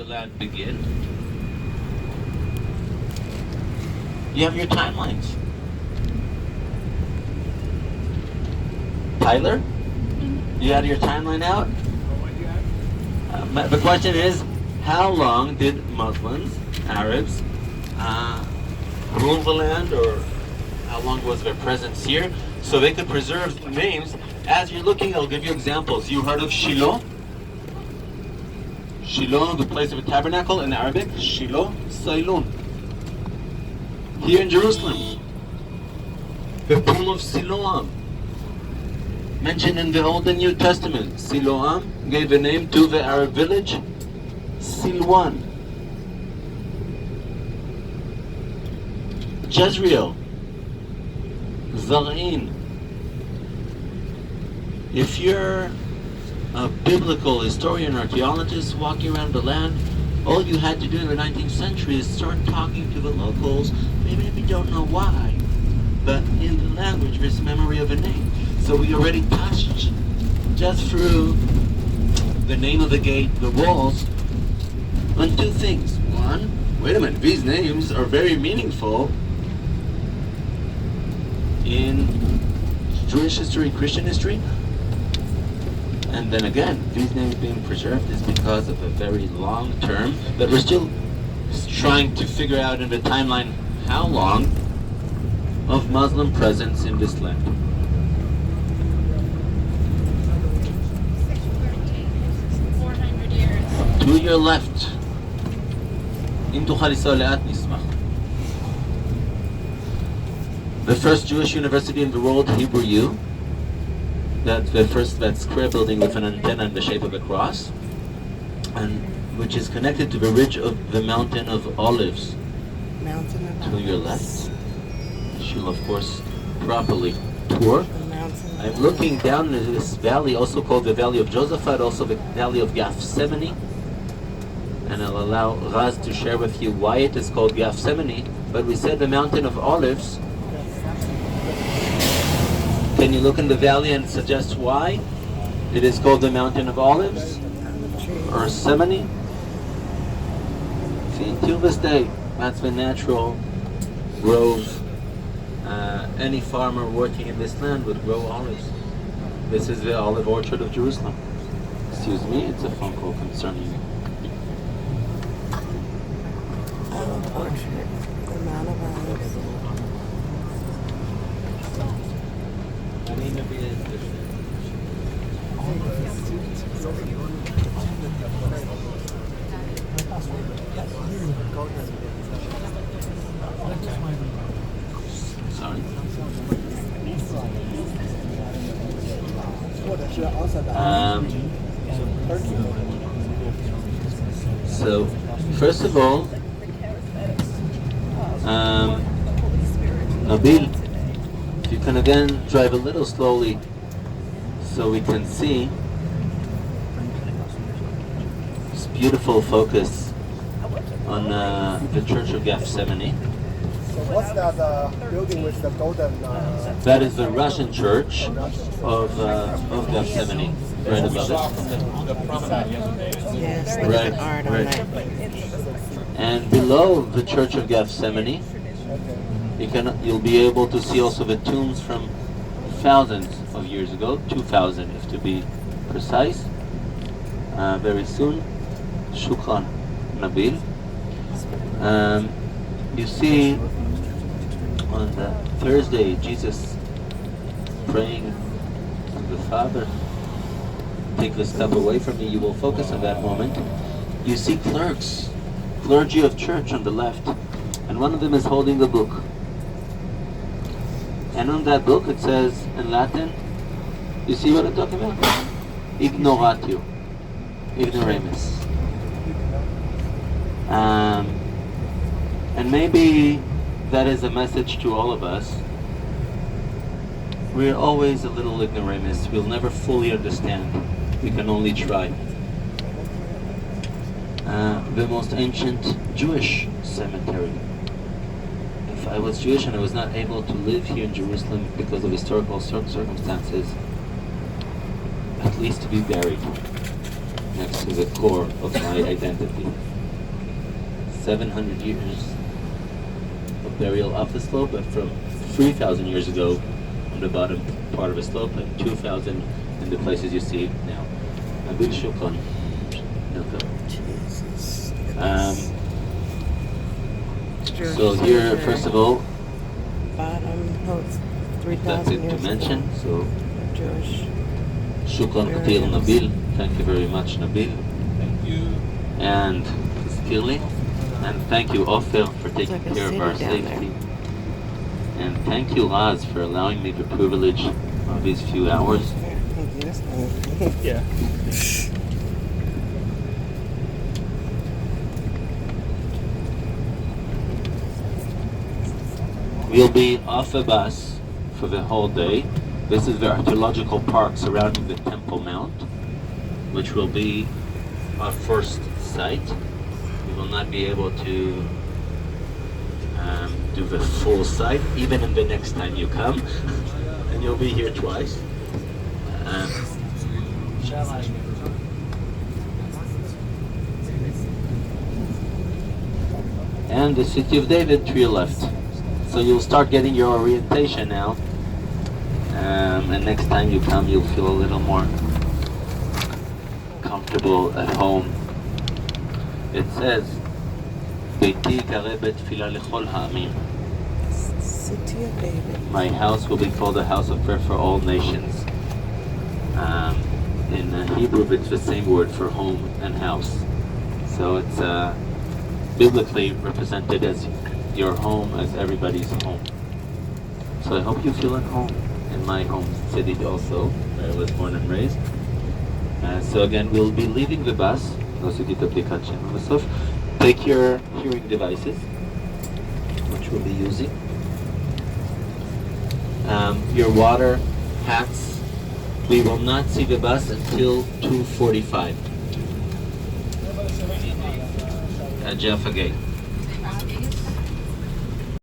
the land begin? You have your timelines. Tyler, you had your timeline out? The question is, how long did Muslims, Arabs, rule the land, or how long was their presence here? So they could preserve names. As you're looking, I'll give you examples. You heard of Shiloh? Shiloh, the place of a tabernacle in Arabic. Shiloh, Sailun. Here in Jerusalem, the pool of Siloam, mentioned in the Old and New Testament. Siloam gave a name to the Arab village, Silwan. Jezreel, Zar'in. If you're a biblical historian or archaeologist walking around the land, all you had to do in the 19th century is start talking to the locals, maybe if you don't know why, but in the language there's memory of a name. So we already touched just through the name of the gate, the walls, on two things. One, wait a minute, these names are very meaningful in Jewish history, Christian history. And then again, these names being preserved is because of a very long term, but we're still trying to figure out in the timeline how long of Muslim presence in this land. 400 years. To your left, into Khalisa Le'at Nismah. The first Jewish university in the world, Hebrew U. That's the first, that square building with an antenna in the shape of a cross, and which is connected to the ridge of the Mountain of Olives. To your left. She'll of course properly tour. I'm looking down into this valley, also called the Valley of Josaphat, also the Valley of Gethsemane, and I'll allow Raz to share with you why it is called Gethsemane. But we said the Mountain of Olives. Can you look in the valley and suggest why it is called the Mountain of Olives or Semene? See, until this day, that's the natural grove. Any farmer working in this land would grow olives. This is the olive orchard of Jerusalem. Excuse me, it's a phone call concerning you. Olive orchard, the Mount of Olives. Sorry. So, first of all, Nabil, if you can again drive a little slowly so we can see this beautiful focus on the Church of Gethsemane. So what's that building with the golden? That is the Russian church of Gethsemane, right above it. Yes, they Right, put art on right. that. And below the Church of Gethsemane, you'll be able to see also the tombs from thousands of years ago, 2,000 if to be precise. Very soon, Shukran, Nabil. You see on the Thursday, Jesus praying to the Father, take this cup away from me. You will focus on that moment. You see clergy of church on the left, and one of them is holding the book. And on that book it says in Latin, you see what I'm talking about? Ignoratio, ignoramus. And maybe that is a message to all of us. We're always a little ignoramus. We'll never fully understand. We can only try. The most ancient Jewish cemetery. If I was Jewish and I was not able to live here in Jerusalem because of historical circumstances, at least to be buried next to the core of my identity. 700 years of burial up the slope, but from 3,000 years ago on the bottom part of the slope, and 2,000 in the places you see now. Nabil Shukran. Jesus. Jewish So here, cemetery. first of all, Bottom, it's that's 3,000 it years to mention. ago. So Jewish. Shukran Very Katir nice. Nabil. Thank you very much, Nabil. Thank you. And Skilly. And thank you, Ofer, for taking like a care of city our down safety. And thank you, Raz, for allowing me the privilege of these few hours. Thank you. That's fine. Yeah. We'll be off a bus for the whole day. This is the archaeological park surrounding the Temple Mount, which will be our first site. We will not be able to do the full site, even in the next time you come, and you'll be here twice. And the city of David to your left. So you'll start getting your orientation now. And next time you come, you'll feel a little more comfortable at home. It says, "Beiti yikare bet tefillah lechol ha'amim." City of David. My house will be called a house of prayer for all nations. In Hebrew, it's the same word for home and house. So it's biblically represented as your home, as everybody's home. So I hope you feel at home in my home city also, where I was born and raised. So again, we'll be leaving the bus. Take your hearing devices, which we'll be using. Your water, hats. We will not see the bus until 2:45 at Jaffa Gate.